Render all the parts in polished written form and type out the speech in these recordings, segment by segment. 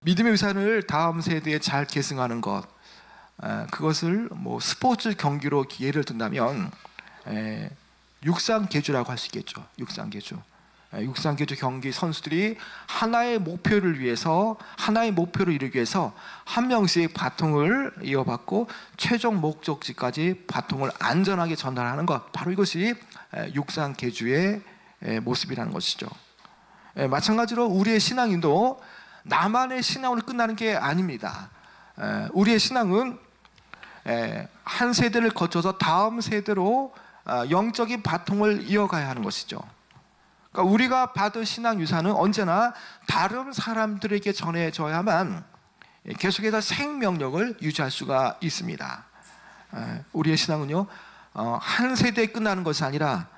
믿음의 유산을 다음 세대에 잘 계승하는 것, 그것을 뭐 스포츠 경기로 예를 든다면 육상계주라고 할 수 있겠죠. 육상계주 경기 선수들이 하나의 목표를 이루기 위해서 한 명씩 바통을 이어받고 최종 목적지까지 바통을 안전하게 전달하는 것, 바로 이것이 육상계주의 모습이라는 것이죠. 마찬가지로 우리의 신앙인도 나만의 신앙으로 끝나는 게 아닙니다. 우리의 신앙은 한 세대를 거쳐서 다음 세대로 영적인 바통을 이어가야 하는 것이죠. 그러니까 우리가 받은 신앙 유산은 언제나 다른 사람들에게 전해져야만 계속해서 생명력을 유지할 수가 있습니다. 우리의 신앙은요, 한 세대에 끝나는 것이 아니라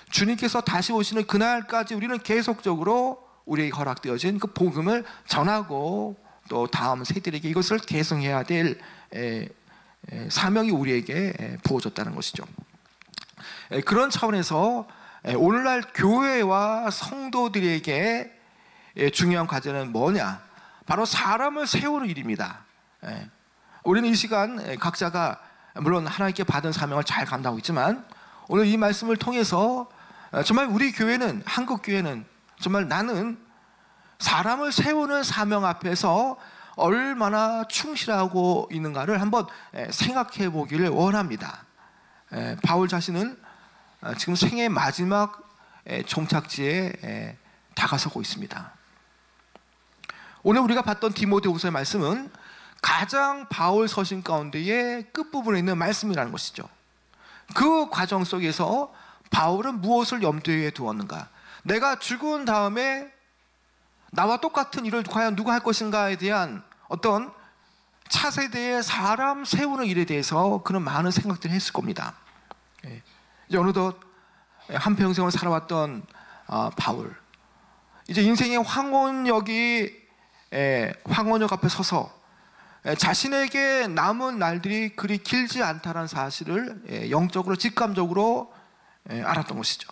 주님께서 다시 오시는 그날까지 우리는 계속적으로 우리에게 허락되어진 그 복음을 전하고 또 다음 세대에게 이것을 계승해야 될 사명이 우리에게 부어졌다는 것이죠. 그런 차원에서 오늘날 교회와 성도들에게 중요한 과제는 뭐냐? 바로 사람을 세우는 일입니다. 우리는 이 시간 각자가 물론 하나님께 받은 사명을 잘 감당하고 있지만, 오늘 이 말씀을 통해서 정말 우리 교회는, 한국 교회는 정말 나는 사람을 세우는 사명 앞에서 얼마나 충실하고 있는가를 한번 생각해 보기를 원합니다. 바울 자신은 지금 생애의 마지막 종착지에 다가서고 있습니다. 오늘 우리가 봤던 디모데후서의 말씀은 가장 바울 서신 가운데의 끝부분에 있는 말씀이라는 것이죠. 그 과정 속에서 바울은 무엇을 염두에 두었는가? 내가 죽은 다음에 나와 똑같은 일을 과연 누가 할 것인가에 대한 어떤 차세대의 사람 세우는 일에 대해서 그런 많은 생각들을 했을 겁니다. 이제 어느덧 한평생을 살아왔던 바울, 이제 인생의 황혼역 앞에 서서 자신에게 남은 날들이 그리 길지 않다는 사실을 영적으로 직감적으로 알았던 것이죠.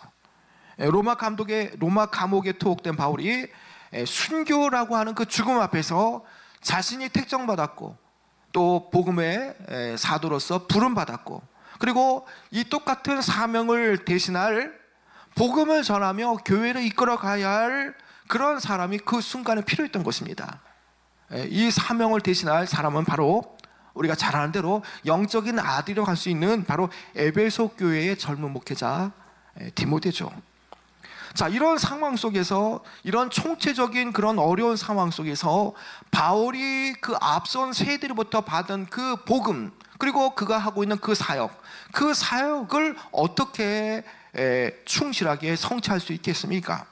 로마 감옥에 투옥된 바울이 순교라고 하는 그 죽음 앞에서 자신이 택정받았고 또 복음의 사도로서 부름받았고, 그리고 이 똑같은 사명을 대신할, 복음을 전하며 교회를 이끌어 가야 할 그런 사람이 그 순간에 필요했던 것입니다. 이 사명을 대신할 사람은 바로 우리가 잘 아는 대로 영적인 아들이라고 할 수 있는 바로 에베소 교회의 젊은 목회자 디모데죠. 자, 이런 상황 속에서, 이런 총체적인 그런 어려운 상황 속에서 바울이 그 앞선 세대로부터 받은 그 복음, 그리고 그가 하고 있는 그 사역을 어떻게 충실하게 성취할 수 있겠습니까?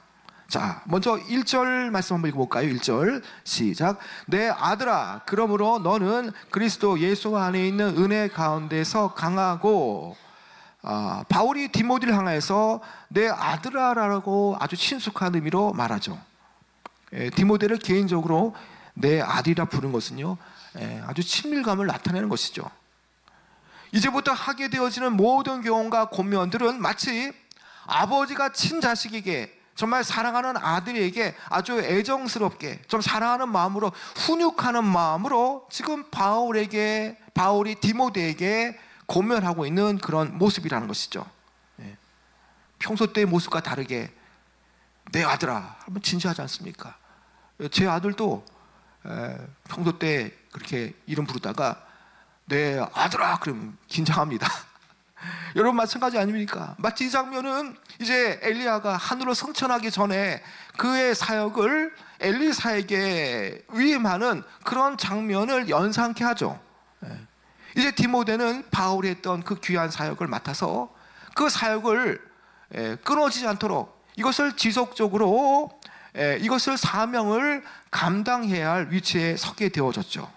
자, 먼저 1절 말씀 한번 읽어볼까요? 1절 시작. 내 아들아, 그러므로 너는 그리스도 예수 안에 있는 은혜 가운데서 강하고, 바울이 디모데를 향해서 내 아들아라고 아주 친숙한 의미로 말하죠. 디모데를 개인적으로 내 아들이라 부른 것은요, 아주 친밀감을 나타내는 것이죠. 이제부터 하게 되어지는 모든 교훈과 권면들은 마치 아버지가 친자식에게, 정말 사랑하는 아들에게 아주 애정스럽게, 좀 사랑하는 마음으로, 훈육하는 마음으로 지금 바울이 디모데에게 권면하고 있는 그런 모습이라는 것이죠. 평소 때의 모습과 다르게 내 아들아 하면 진지하지 않습니까? 제 아들도 평소 때 그렇게 이름 부르다가 내 아들아 그러면 긴장합니다. 여러분 마찬가지 아닙니까? 마치 이 장면은 이제 엘리야가 하늘로 승천하기 전에 그의 사역을 엘리사에게 위임하는 그런 장면을 연상케 하죠. 이제 디모데는 바울이 했던 그 귀한 사역을 맡아서 그 사역을 끊어지지 않도록 이것을 지속적으로, 이것을 사명을 감당해야 할 위치에 서게 되어졌죠.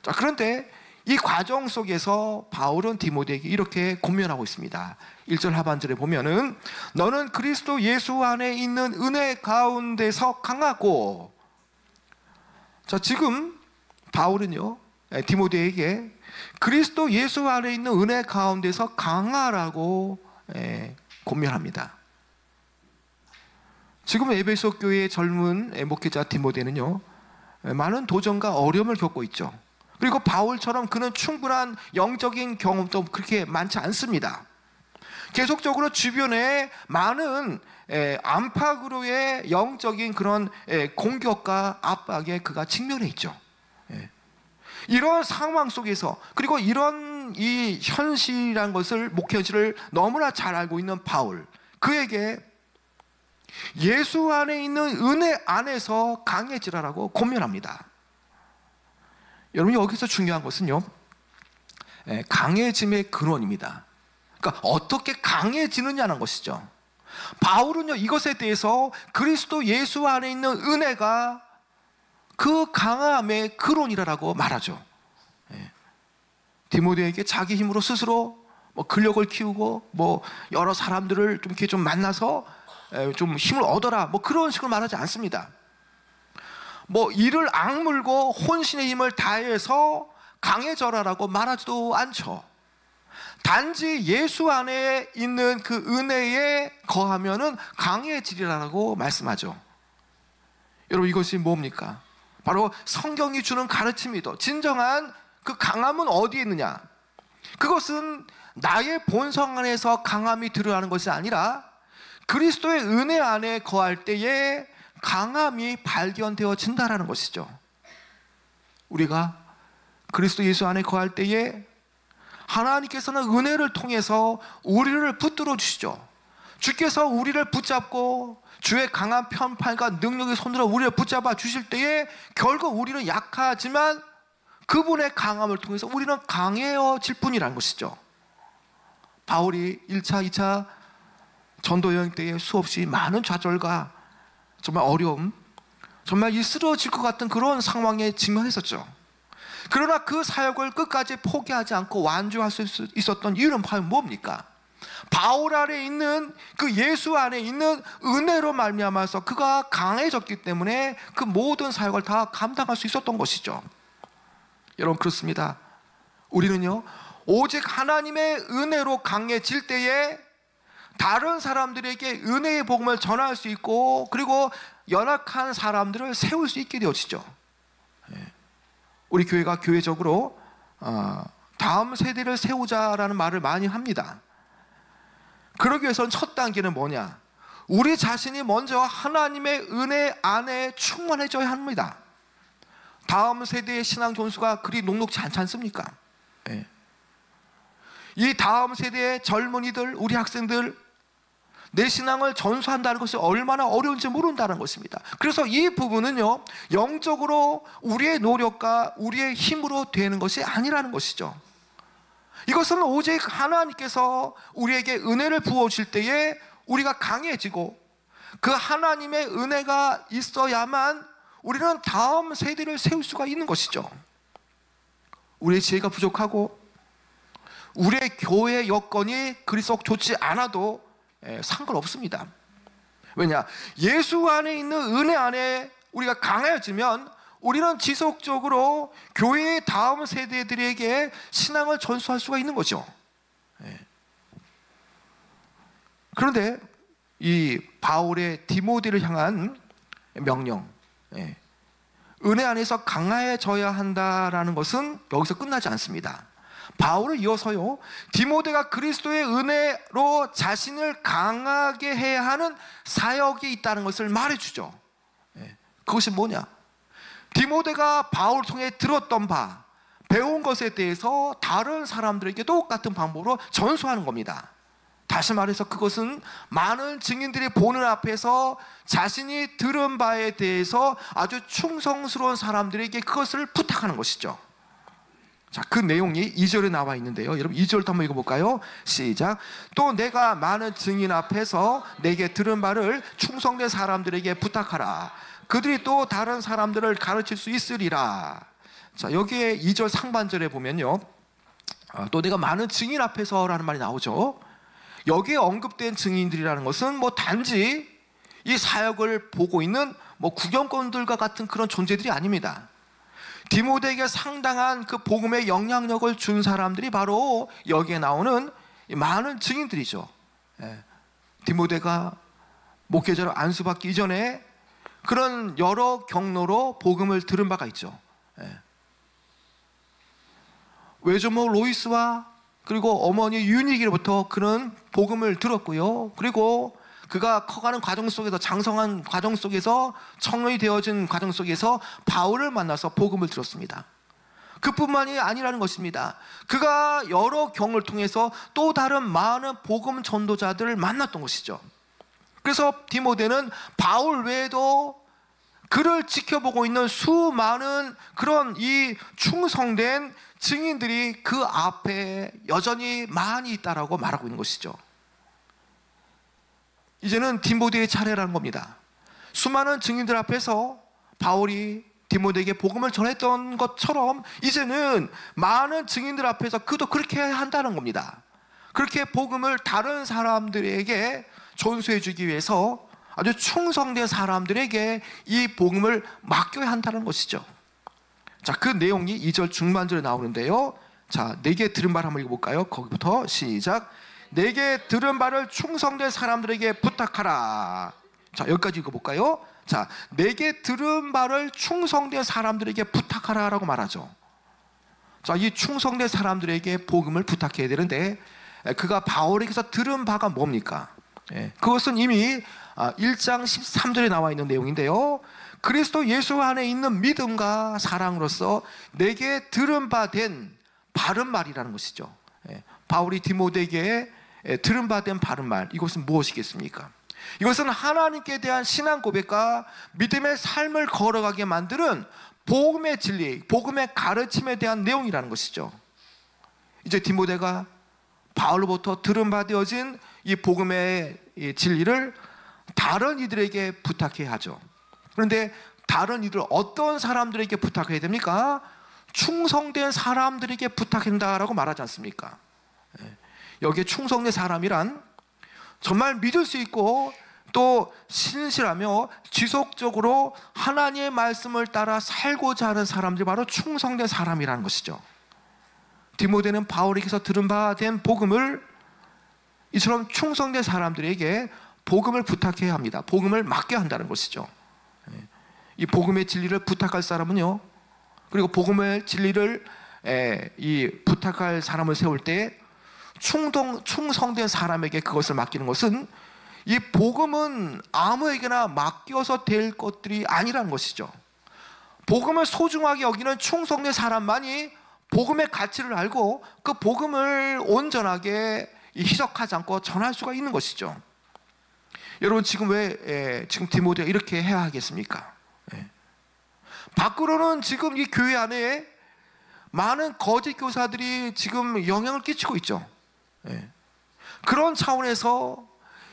자, 그런데 이 과정 속에서 바울은 디모데에게 이렇게 권면하고 있습니다. 1절 하반절에 보면은 너는 그리스도 예수 안에 있는 은혜 가운데서 강하고. 자, 지금 바울은요, 디모데에게 그리스도 예수 안에 있는 은혜 가운데서 강하라고 권면합니다. 지금 에베소 교회의 젊은 목회자 디모데는요, 많은 도전과 어려움을 겪고 있죠. 그리고 바울처럼 그는 충분한 영적인 경험도 그렇게 많지 않습니다. 계속적으로 주변에 많은 안팎으로의 영적인 그런 공격과 압박에 그가 직면해 있죠. 이런 상황 속에서, 그리고 이런 이 현실이라는 것을, 목현실을 너무나 잘 알고 있는 바울, 그에게 예수 안에 있는 은혜 안에서 강해지라라고 권면합니다. 여러분, 여기서 중요한 것은요, 강해짐의 근원입니다. 그러니까 어떻게 강해지느냐는 것이죠. 바울은요, 이것에 대해서 그리스도 예수 안에 있는 은혜가 그 강함의 근원이라고 말하죠. 디모데에게 자기 힘으로 스스로 근력을 키우고 여러 사람들을 좀 이렇게 좀 만나서 좀 힘을 얻어라, 그런 식으로 말하지 않습니다. 이를 악물고 혼신의 힘을 다해서 강해져라라고 말하지도 않죠. 단지 예수 안에 있는 그 은혜에 거하면은 강해지리라고 말씀하죠. 여러분, 이것이 뭡니까? 바로 성경이 주는 가르침이죠. 진정한 그 강함은 어디에 있느냐? 그것은 나의 본성 안에서 강함이 드러나는 것이 아니라 그리스도의 은혜 안에 거할 때에 강함이 발견되어진다라는 것이죠. 우리가 그리스도 예수 안에 거할 때에 하나님께서는 은혜를 통해서 우리를 붙들어 주시죠. 주께서 우리를 붙잡고 주의 강한 편팔과 능력의 손으로 우리를 붙잡아 주실 때에 결국 우리는 약하지만 그분의 강함을 통해서 우리는 강해질 뿐이라는 것이죠. 바울이 1차, 2차 전도 여행 때에 수없이 많은 좌절과 정말 어려움, 정말 이 쓰러질 것 같은 그런 상황에 직면했었죠. 그러나 그 사역을 끝까지 포기하지 않고 완주할 수 있었던 이유는 과연 뭡니까? 바울 안에 있는 그 예수 안에 있는 은혜로 말미암아서 그가 강해졌기 때문에 그 모든 사역을 다 감당할 수 있었던 것이죠. 여러분, 그렇습니다. 우리는요, 오직 하나님의 은혜로 강해질 때에 다른 사람들에게 은혜의 복음을 전할 수 있고, 그리고 연약한 사람들을 세울 수 있게 되어지죠. 우리 교회가 교회적으로 다음 세대를 세우자라는 말을 많이 합니다. 그러기 위해서는 첫 단계는 뭐냐? 우리 자신이 먼저 하나님의 은혜 안에 충만해져야 합니다. 다음 세대의 신앙 전수가 그리 녹록지 않지 않습니까? 이 다음 세대의 젊은이들, 우리 학생들, 내 신앙을 전수한다는 것이 얼마나 어려운지 모른다는 것입니다. 그래서 이 부분은요, 영적으로 우리의 노력과 우리의 힘으로 되는 것이 아니라는 것이죠. 이것은 오직 하나님께서 우리에게 은혜를 부어주실 때에 우리가 강해지고, 그 하나님의 은혜가 있어야만 우리는 다음 세대를 세울 수가 있는 것이죠. 우리의 지혜가 부족하고 우리의 교회 여건이 그리 썩 좋지 않아도 상관없습니다. 왜냐? 예수 안에 있는 은혜 안에 우리가 강해지면 우리는 지속적으로 교회의 다음 세대들에게 신앙을 전수할 수가 있는 거죠. 그런데 이 바울의 디모데를 향한 명령, 은혜 안에서 강해져야 한다라는 것은 여기서 끝나지 않습니다. 바울을 이어서요, 디모데가 그리스도의 은혜로 자신을 강하게 해야 하는 사역이 있다는 것을 말해주죠. 그것이 뭐냐? 디모데가 바울을 통해 들었던 바, 배운 것에 대해서 다른 사람들에게 똑같은 방법으로 전수하는 겁니다. 다시 말해서 그것은 많은 증인들이 보는 앞에서 자신이 들은 바에 대해서 아주 충성스러운 사람들에게 그것을 부탁하는 것이죠. 자, 그 내용이 2절에 나와 있는데요. 여러분, 2절도 한번 읽어볼까요? 시작. 또 내가 많은 증인 앞에서 내게 들은 바를 충성된 사람들에게 부탁하라. 그들이 또 다른 사람들을 가르칠 수 있으리라. 자, 여기에 2절 상반절에 보면요, 또 내가 많은 증인 앞에서라는 말이 나오죠. 여기에 언급된 증인들이라는 것은 단지 이 사역을 보고 있는 구경꾼들과 같은 그런 존재들이 아닙니다. 디모데에게 상당한 그 복음의 영향력을 준 사람들이 바로 여기에 나오는 많은 증인들이죠. 디모데가 목회자로 안수받기 이전에 그런 여러 경로로 복음을 들은 바가 있죠. 외조모 로이스와 그리고 어머니 유니기로부터 그런 복음을 들었고요. 그리고 그가 커가는 과정 속에서, 장성한 과정 속에서, 청년이 되어진 과정 속에서 바울을 만나서 복음을 들었습니다. 그뿐만이 아니라는 것입니다. 그가 여러 경로를 통해서 또 다른 많은 복음 전도자들을 만났던 것이죠. 그래서 디모데는 바울 외에도 그를 지켜보고 있는 수많은 그런 이 충성된 증인들이 그 앞에 여전히 많이 있다라고 말하고 있는 것이죠. 이제는 디모데의 차례라는 겁니다. 수많은 증인들 앞에서 바울이 디모데에게 복음을 전했던 것처럼 이제는 많은 증인들 앞에서 그도 그렇게 한다는 겁니다. 그렇게 복음을 다른 사람들에게 전수해 주기 위해서 아주 충성된 사람들에게 이 복음을 맡겨야 한다는 것이죠. 자, 그 내용이 2절 중반절에 나오는데요. 자, 내게 들은 말 한번 읽어볼까요? 거기부터 시작. 내게 들은 바를 충성된 사람들에게 부탁하라. 자, 여기까지 읽어볼까요? 자, 내게 들은 바를 충성된 사람들에게 부탁하라 라고 말하죠. 자, 이 충성된 사람들에게 복음을 부탁해야 되는데 그가 바울에게서 들은 바가 뭡니까? 그것은 이미 1장 13절에 나와 있는 내용인데요. 그리스도 예수 안에 있는 믿음과 사랑으로서 내게 들은 바 된 바른 말이라는 것이죠. 바울이 디모데에게 들은 바 된 바른 말, 이것은 무엇이겠습니까? 이것은 하나님께 대한 신앙 고백과 믿음의 삶을 걸어가게 만드는 복음의 진리, 복음의 가르침에 대한 내용이라는 것이죠. 이제 디모데가 바울로부터 들은 바 되어진 이 복음의 진리를 다른 이들에게 부탁해야 하죠. 그런데 다른 이들, 어떤 사람들에게 부탁해야 됩니까? 충성된 사람들에게 부탁한다라고 말하지 않습니까? 여기에 충성된 사람이란 정말 믿을 수 있고 또 신실하며 지속적으로 하나님의 말씀을 따라 살고자 하는 사람들이 바로 충성된 사람이라는 것이죠. 디모데는 바울에게서 들은 바 된 복음을 이처럼 충성된 사람들에게 복음을 부탁해야 합니다. 복음을 맡겨야 한다는 것이죠. 이 복음의 진리를 부탁할 사람은요, 그리고 복음의 진리를 부탁할 사람을 세울 때 충성된 사람에게 그것을 맡기는 것은, 이 복음은 아무에게나 맡겨서 될 것들이 아니라는 것이죠. 복음을 소중하게 여기는 충성된 사람만이 복음의 가치를 알고 그 복음을 온전하게 희석하지 않고 전할 수가 있는 것이죠. 여러분, 지금 왜 지금 디모데가 이렇게 해야 하겠습니까? 밖으로는 지금 이 교회 안에 많은 거짓 교사들이 지금 영향을 끼치고 있죠. 그런 차원에서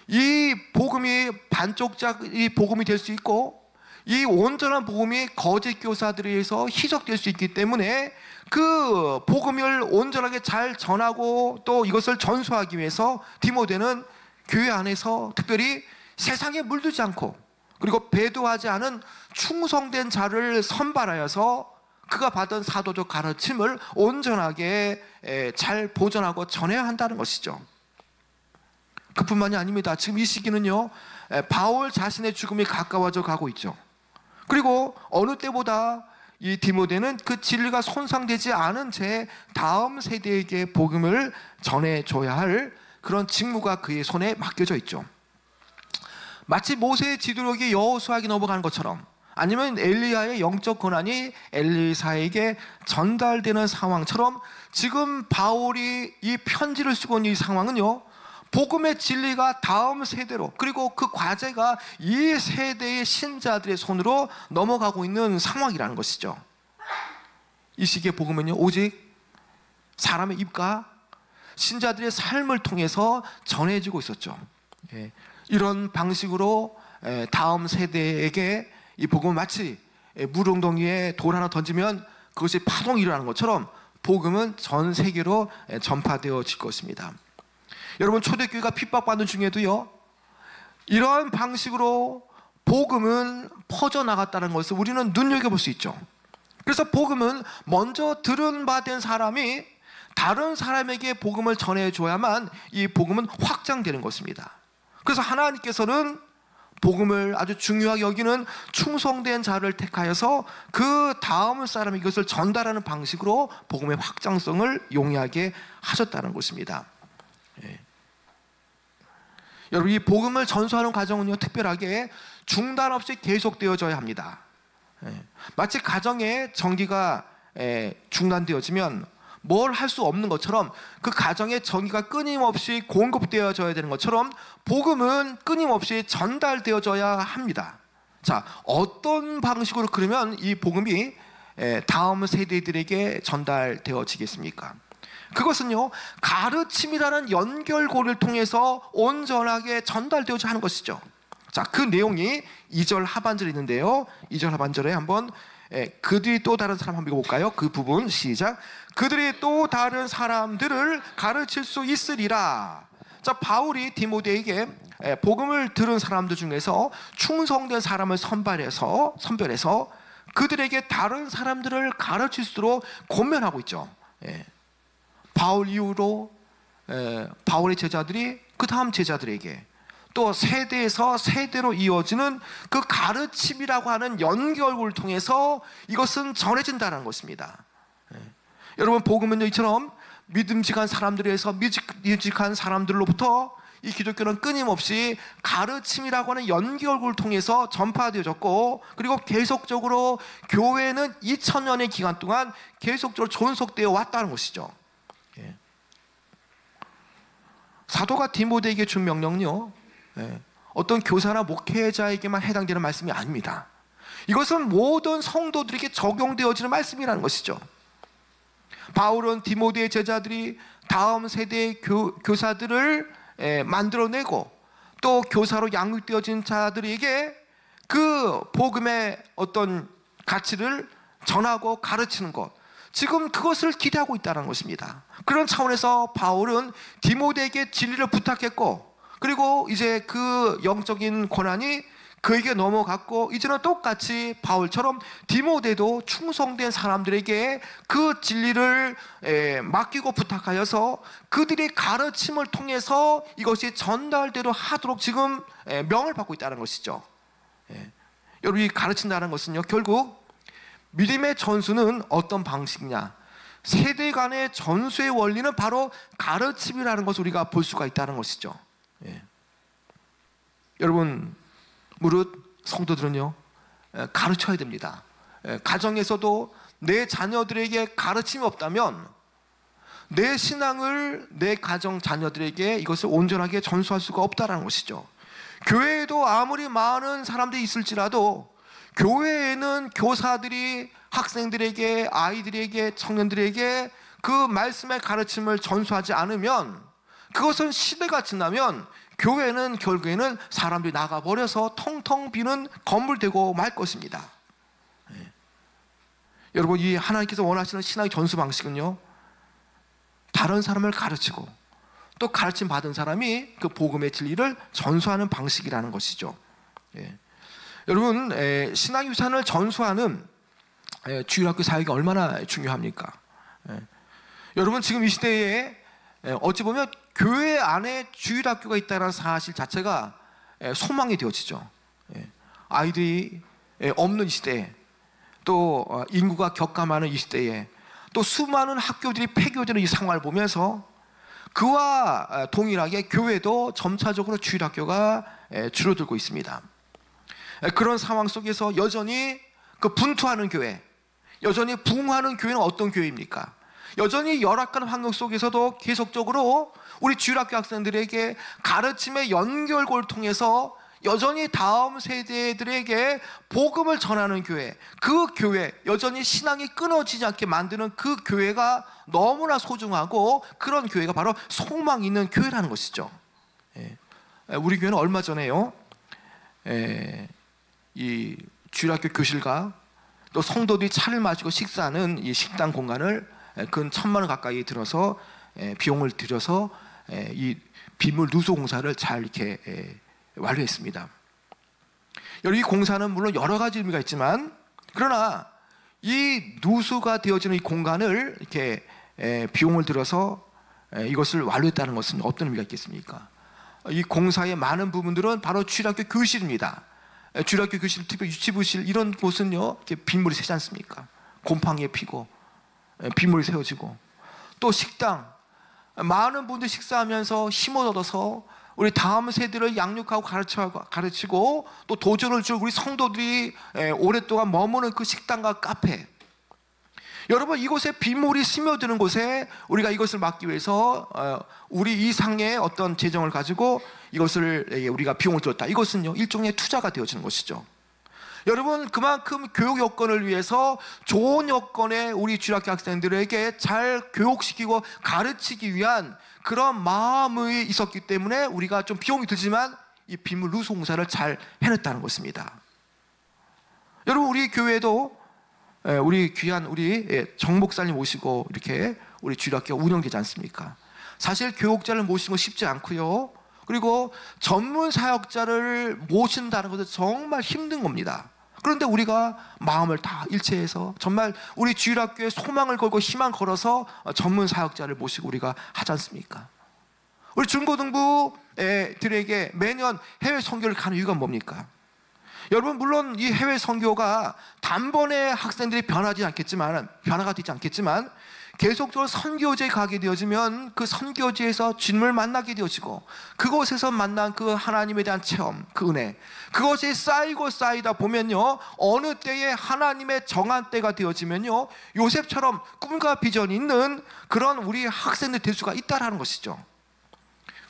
이 복음이 반쪽짜리 복음이 될 수 있고, 이 온전한 복음이 거짓 교사들에 의해서 희석될 수 있기 때문에 그 복음을 온전하게 잘 전하고 또 이것을 전수하기 위해서 디모데는 교회 안에서 특별히 세상에 물들지 않고 그리고 배도하지 않은 충성된 자를 선발하여서 그가 받은 사도적 가르침을 온전하게 잘 보존하고 전해야 한다는 것이죠. 그뿐만이 아닙니다. 지금 이 시기는요, 바울 자신의 죽음이 가까워져 가고 있죠. 그리고 어느 때보다 이 디모데는 그 진리가 손상되지 않은 채 다음 세대에게 복음을 전해줘야 할 그런 직무가 그의 손에 맡겨져 있죠. 마치 모세의 지도력이 여호수아에게 넘어가는 것처럼, 아니면 엘리야의 영적 권한이 엘리사에게 전달되는 상황처럼, 지금 바울이 이 편지를 쓰고 있는 이 상황은요, 복음의 진리가 다음 세대로, 그리고 그 과제가 이 세대의 신자들의 손으로 넘어가고 있는 상황이라는 것이죠. 이 시기의 복음은요, 오직 사람의 입과 신자들의 삶을 통해서 전해지고 있었죠. 이런 방식으로 다음 세대에게 이 복음은 마치 물웅덩이에 돌 하나 던지면 그것이 파동이 일어나는 것처럼 복음은 전 세계로 전파되어질 것입니다. 여러분, 초대교회가 핍박받는 중에도요, 이러한 방식으로 복음은 퍼져나갔다는 것을 우리는 눈여겨볼 수 있죠. 그래서 복음은 먼저 들은 바 된 사람이 다른 사람에게 복음을 전해줘야만 이 복음은 확장되는 것입니다. 그래서 하나님께서는 복음을 아주 중요하게 여기는 충성된 자를 택하여서 그 다음 사람이 이것을 전달하는 방식으로 복음의 확장성을 용이하게 하셨다는 것입니다. 예. 여러분, 이 복음을 전수하는 과정은요, 특별하게 중단 없이 계속되어져야 합니다. 예. 마치 가정에 전기가 중단되어지면 뭘 할 수 없는 것처럼 그 가정에 전기가 끊임없이 공급되어져야 되는 것처럼 복음은 끊임없이 전달되어져야 합니다. 자, 어떤 방식으로 그러면 이 복음이 다음 세대들에게 전달되어지겠습니까? 그것은요, 가르침이라는 연결고리를 통해서 온전하게 전달되어져 하는 것이죠. 자, 그 내용이 2절 하반절에 있는데요, 2절 하반절에 한번 그들이 또 다른 사람 한번 읽어볼까요? 그 부분 시작. 그들이 또 다른 사람들을 가르칠 수 있으리라. 자, 바울이 디모데에게 복음을 들은 사람들 중에서 충성된 사람을 선별해서 그들에게 다른 사람들을 가르칠 수 있도록 권면하고 있죠. 바울 이후로 바울의 제자들이 그 다음 제자들에게 또 세대에서 세대로 이어지는 그 가르침이라고 하는 연결고를 통해서 이것은 전해진다는 것입니다. 여러분, 복음은요, 이처럼 믿음직한 사람들에서 믿음직한 사람들로부터 이 기독교는 끊임없이 가르침이라고 하는 연결고를 통해서 전파되어졌고, 그리고 계속적으로 교회는 2000년의 기간 동안 계속적으로 존속되어 왔다는 것이죠. 사도가 디모데에게 준 명령은요, 어떤 교사나 목회자에게만 해당되는 말씀이 아닙니다. 이것은 모든 성도들에게 적용되어지는 말씀이라는 것이죠. 바울은 디모데의 제자들이 다음 세대의 교사들을 만들어내고 또 교사로 양육되어진 자들에게 그 복음의 어떤 가치를 전하고 가르치는 것, 지금 그것을 기대하고 있다는 것입니다. 그런 차원에서 바울은 디모데에게 진리를 부탁했고, 그리고 이제 그 영적인 권한이 그에게 넘어갔고, 이제는 똑같이 바울처럼 디모데도 충성된 사람들에게 그 진리를 맡기고 부탁하여서 그들이 가르침을 통해서 이것이 전달대로 하도록 지금 명을 받고 있다는 것이죠. 여러분이 가르친다는 것은요, 결국 믿음의 전수는 어떤 방식이냐, 세대 간의 전수의 원리는 바로 가르침이라는 것을 우리가 볼 수가 있다는 것이죠. 여러분, 무릇 성도들은요, 가르쳐야 됩니다. 가정에서도 내 자녀들에게 가르침이 없다면 내 신앙을 내 가정 자녀들에게 이것을 온전하게 전수할 수가 없다는 것이죠. 교회에도 아무리 많은 사람들이 있을지라도 교회에는 교사들이 학생들에게, 아이들에게, 청년들에게 그 말씀의 가르침을 전수하지 않으면, 그것은 시대가 지나면 교회는 결국에는 사람들이 나가버려서 텅텅 비는 건물 되고 말 것입니다. 여러분, 이 하나님께서 원하시는 신앙의 전수 방식은요, 다른 사람을 가르치고 또 가르침 받은 사람이 그 복음의 진리를 전수하는 방식이라는 것이죠. 여러분, 신앙유산을 전수하는 주일학교 사역이 얼마나 중요합니까? 여러분, 지금 이 시대에 어찌 보면 교회 안에 주일학교가 있다는 사실 자체가 소망이 되어지죠. 아이들이 없는 이 시대에, 또 인구가 격감하는 이 시대에, 또 수많은 학교들이 폐교되는 이 상황을 보면서 그와 동일하게 교회도 점차적으로 주일학교가 줄어들고 있습니다. 그런 상황 속에서 여전히 그 분투하는 교회, 여전히 부흥하는 교회는 어떤 교회입니까? 여전히 열악한 환경 속에서도 계속적으로 우리 주일학교 학생들에게 가르침의 연결고를 통해서 여전히 다음 세대들에게 복음을 전하는 교회, 그 교회, 여전히 신앙이 끊어지지 않게 만드는 그 교회가 너무나 소중하고, 그런 교회가 바로 소망 있는 교회라는 것이죠. 우리 교회는 얼마 전에요, 이 주일학교 교실과 또 성도들이 차를 마시고 식사하는 이 식당 공간을 근 1000만 원 가까이 들어서 비용을 들여서 이 빗물 누수 공사를 잘 이렇게 완료했습니다. 이 공사는 물론 여러 가지 의미가 있지만, 그러나 이 누수가 되어지는 이 공간을 이렇게 비용을 들여서 이것을 완료했다는 것은 어떤 의미가 있겠습니까? 이 공사의 많은 부분들은 바로 주일학교 교실입니다. 주일학교 교실, 특히 유치부실 이런 곳은요, 이렇게 빗물이 새지 않습니까? 곰팡이에 피고 빗물이 새어지고, 또 식당, 많은 분들이 식사하면서 힘을 얻어서 우리 다음 세대를 양육하고 가르치고 또 도전을 줄 우리 성도들이 오랫동안 머무는 그 식당과 카페, 여러분 이곳에 빗물이 스며드는 곳에 우리가 이것을 막기 위해서 우리 이상의 어떤 재정을 가지고 이것을 우리가 비용을 들었다. 이것은요 일종의 투자가 되어지는 것이죠. 여러분 그만큼 교육 여건을 위해서 좋은 여건의 우리 주일학교 학생들에게 잘 교육시키고 가르치기 위한 그런 마음이 있었기 때문에 우리가 좀 비용이 들지만 이 빗물 누수 공사를 잘 해냈다는 것입니다. 여러분 우리 교회도 우리 귀한 우리 정 목사님 모시고 이렇게 우리 주일학교 운영되지 않습니까? 사실 교육자를 모시는 건 쉽지 않고요, 그리고 전문 사역자를 모신다는 것은 정말 힘든 겁니다. 그런데 우리가 마음을 다 일체해서 정말 우리 주일학교에 소망을 걸고 희망 걸어서 전문 사역자를 모시고 우리가 하지 않습니까? 우리 중고등부들에게 매년 해외 선교를 가는 이유가 뭡니까? 여러분 물론 이 해외 선교가 단번에 학생들이 변화가 되지 않겠지만 계속적으로 선교지에 가게 되어지면 그 선교지에서 주님을 만나게 되어지고 그곳에서 만난 그 하나님에 대한 체험, 그 은혜, 그것이 쌓이고 쌓이다 보면요 어느 때에 하나님의 정한 때가 되어지면요 요셉처럼 꿈과 비전이 있는 그런 우리 학생들 될 수가 있다라는 것이죠.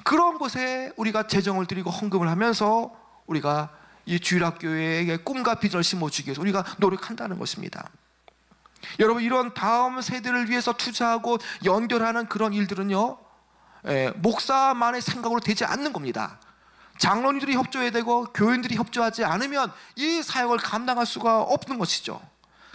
그런 곳에 우리가 재정을 드리고 헌금을 하면서 우리가 이 주일학교에 꿈과 비전을 심어주기 위해서 우리가 노력한다는 것입니다. 여러분 이런 다음 세대를 위해서 투자하고 연결하는 그런 일들은요 목사만의 생각으로 되지 않는 겁니다. 장로님들이 협조해야 되고 교인들이 협조하지 않으면 이 사역을 감당할 수가 없는 것이죠.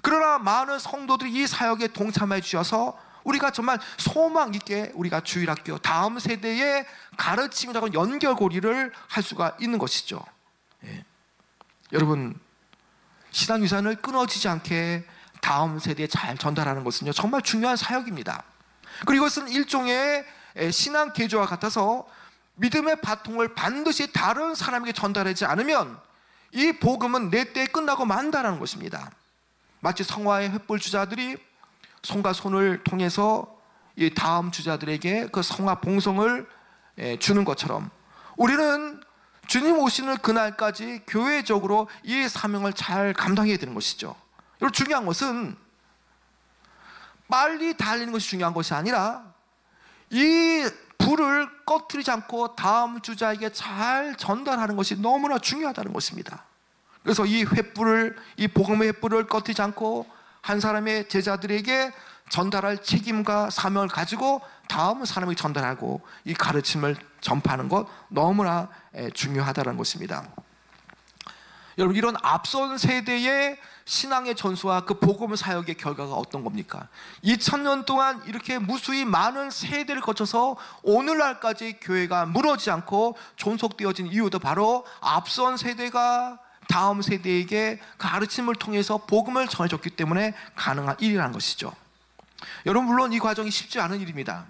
그러나 많은 성도들이 이 사역에 동참해 주셔서 우리가 정말 소망 있게 우리가 주일학교 다음 세대의 가르침이라고 연결고리를 할 수가 있는 것이죠. 여러분 신앙유산을 끊어지지 않게 다음 세대에 잘 전달하는 것은요 정말 중요한 사역입니다. 그리고 이것은 일종의 신앙 개조와 같아서 믿음의 바통을 반드시 다른 사람에게 전달하지 않으면 이 복음은 내 때에 끝나고 만다라는 것입니다. 마치 성화의 횃불 주자들이 손과 손을 통해서 이 다음 주자들에게 그 성화 봉송을 주는 것처럼 우리는 주님 오시는 그날까지 교회적으로 이 사명을 잘 감당해야 되는 것이죠. 여러분 중요한 것은 빨리 달리는 것이 중요한 것이 아니라 이 불을 꺼뜨리지 않고 다음 주자에게 잘 전달하는 것이 너무나 중요하다는 것입니다. 그래서 이 복음의 횃불을 꺼뜨리지 않고 한 사람의 제자들에게 전달할 책임과 사명을 가지고 다음 사람에게 전달하고 이 가르침을 전파하는 것 너무나 중요하다는 것입니다. 여러분 이런 앞선 세대의 신앙의 전수와 그 복음 사역의 결과가 어떤 겁니까? 2000년 동안 이렇게 무수히 많은 세대를 거쳐서 오늘날까지 교회가 무너지지 않고 존속되어진 이유도 바로 앞선 세대가 다음 세대에게 가르침을 통해서 복음을 전해줬기 때문에 가능한 일이라는 것이죠. 여러분 물론 이 과정이 쉽지 않은 일입니다.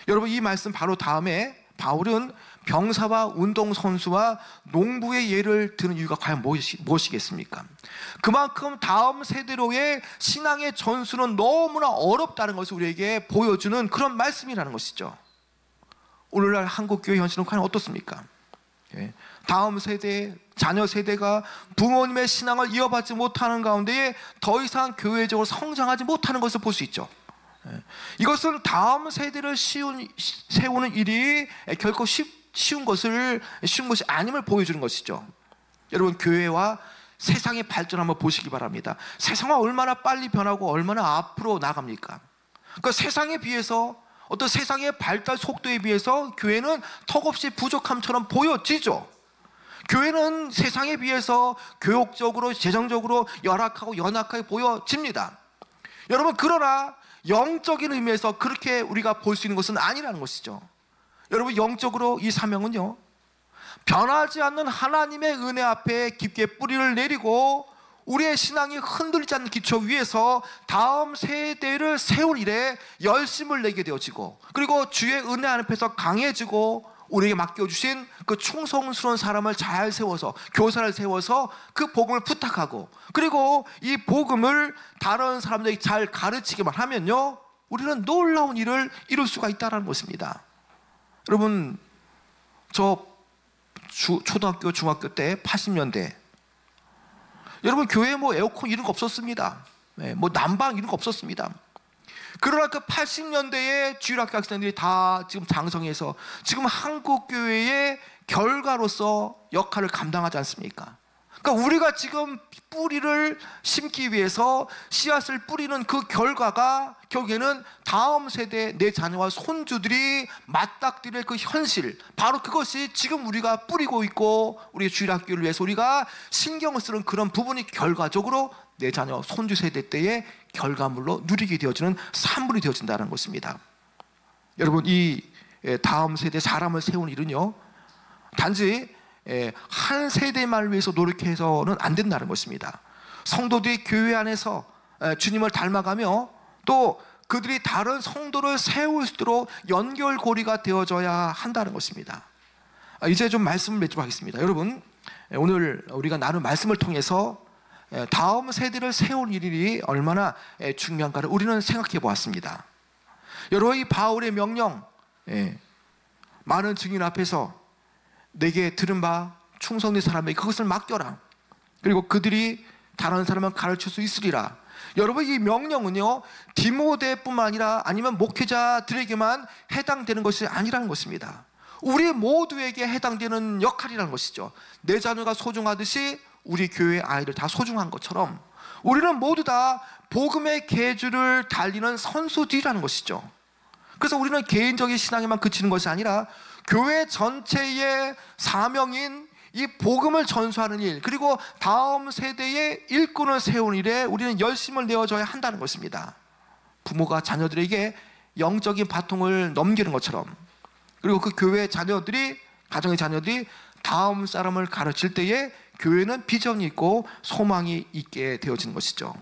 여러분 이 말씀 바로 다음에 바울은 병사와 운동선수와 농부의 예를 드는 이유가 과연 무엇이겠습니까? 그만큼 다음 세대로의 신앙의 전수는 너무나 어렵다는 것을 우리에게 보여주는 그런 말씀이라는 것이죠. 오늘날 한국교회 현실은 과연 어떻습니까? 다음 세대, 자녀 세대가 부모님의 신앙을 이어받지 못하는 가운데에 더 이상 교회적으로 성장하지 못하는 것을 볼 수 있죠. 이것은 다음 세대를 세우는 일이 결코 쉬운 것이 아님을 보여주는 것이죠. 여러분 교회와 세상의 발전 한번 보시기 바랍니다. 세상은 얼마나 빨리 변하고 얼마나 앞으로 나갑니까? 그러니까 세상에 비해서 어떤 세상의 발달 속도에 비해서 교회는 턱없이 부족함처럼 보여지죠. 교회는 세상에 비해서 교육적으로 재정적으로 열악하고 연약하게 보여집니다. 여러분 그러나 영적인 의미에서 그렇게 우리가 볼 수 있는 것은 아니라는 것이죠. 여러분 영적으로 이 사명은요 변하지 않는 하나님의 은혜 앞에 깊게 뿌리를 내리고 우리의 신앙이 흔들리지 않는 기초 위에서 다음 세대를 세울 일에 열심을 내게 되어지고 그리고 주의 은혜 앞에서 강해지고 우리에게 맡겨주신 그 충성스러운 사람을 잘 세워서, 교사를 세워서 그 복음을 부탁하고, 그리고 이 복음을 다른 사람들에게 잘 가르치기만 하면요, 우리는 놀라운 일을 이룰 수가 있다는 것입니다. 여러분, 저 초등학교, 중학교 때 80년대, 여러분 교회에 뭐 에어컨 이런 거 없었습니다. 뭐 난방 이런 거 없었습니다. 그러나 그 80년대에 주일학교 학생들이 다 지금 장성해서 지금 한국교회의 결과로서 역할을 감당하지 않습니까? 그러니까 우리가 지금 뿌리를 심기 위해서 씨앗을 뿌리는 그 결과가 결국에는 다음 세대 내 자녀와 손주들이 맞닥뜨릴 그 현실, 바로 그것이 지금 우리가 뿌리고 있고 우리 주일학교를 위해서 우리가 신경을 쓰는 그런 부분이 결과적으로 내 자녀 손주 세대 때의 결과물로 누리게 되어지는 산물이 되어진다는 것입니다. 여러분, 이 다음 세대 사람을 세우는 일은요, 단지 한 세대만을 위해서 노력해서는 안 된다는 것입니다. 성도들이 교회 안에서 주님을 닮아가며 또 그들이 다른 성도를 세울 수 있도록 연결고리가 되어져야 한다는 것입니다. 이제 좀 말씀을 맺도록 하겠습니다. 여러분, 오늘 우리가 나눈 말씀을 통해서 다음 세대를 세울 일이 얼마나 중요한가를 우리는 생각해 보았습니다. 여러분, 이 바울의 명령, 많은 증인 앞에서 내게 들은 바 충성된 사람에게 그것을 맡겨라. 그리고 그들이 다른 사람을 가르칠 수 있으리라. 여러분, 이 명령은요, 디모데뿐만 아니라 아니면 목회자들에게만 해당되는 것이 아니라는 것입니다. 우리 모두에게 해당되는 역할이라는 것이죠. 내 자녀가 소중하듯이 우리 교회의 아이들 다 소중한 것처럼 우리는 모두 다 복음의 계주를 달리는 선수들이라는 것이죠. 그래서 우리는 개인적인 신앙에만 그치는 것이 아니라 교회 전체의 사명인 이 복음을 전수하는 일, 그리고 다음 세대의 일꾼을 세우는 일에 우리는 열심을 내어줘야 한다는 것입니다. 부모가 자녀들에게 영적인 바통을 넘기는 것처럼, 그리고 그 교회 자녀들이, 가정의 자녀들이 다음 사람을 가르칠 때에 교회는 비전이 있고 소망이 있게 되어지는 것이죠.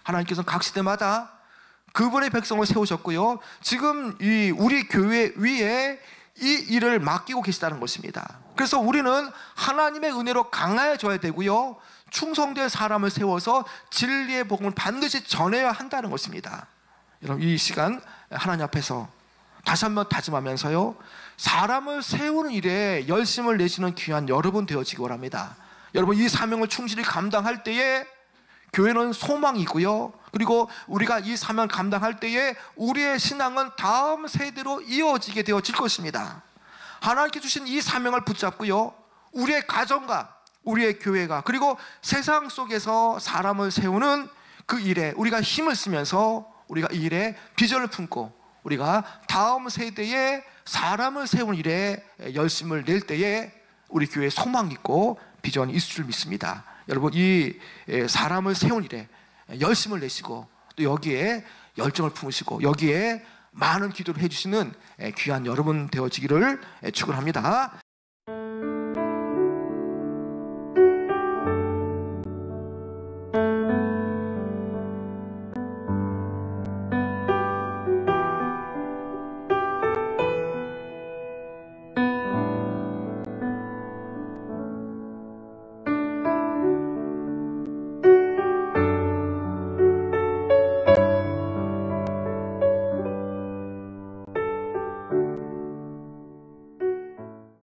하나님께서는 각 시대마다 그분의 백성을 세우셨고요, 지금 우리 교회 위에 이 일을 맡기고 계시다는 것입니다. 그래서 우리는 하나님의 은혜로 강해져야 되고요, 충성된 사람을 세워서 진리의 복음을 반드시 전해야 한다는 것입니다. 여러분, 이 시간 하나님 앞에서 다시 한번 다짐하면서요, 사람을 세우는 일에 열심을 내시는 귀한 여러분 되어지기 원합니다. 여러분, 이 사명을 충실히 감당할 때에 교회는 소망이 있고요, 그리고 우리가 이 사명을 감당할 때에 우리의 신앙은 다음 세대로 이어지게 되어질 것입니다. 하나님께 주신 이 사명을 붙잡고요, 우리의 가정과 우리의 교회가, 그리고 세상 속에서 사람을 세우는 그 일에 우리가 힘을 쓰면서 우리가 이 일에 비전을 품고 우리가 다음 세대에 사람을 세우는 일에 열심을 낼 때에 우리 교회에 소망이 있고 비전이 있을 줄 믿습니다. 여러분, 이 사람을 세우는 일에 열심을 내시고 또 여기에 열정을 품으시고 여기에 많은 기도를 해주시는 귀한 여러분 되어지기를 축원합니다.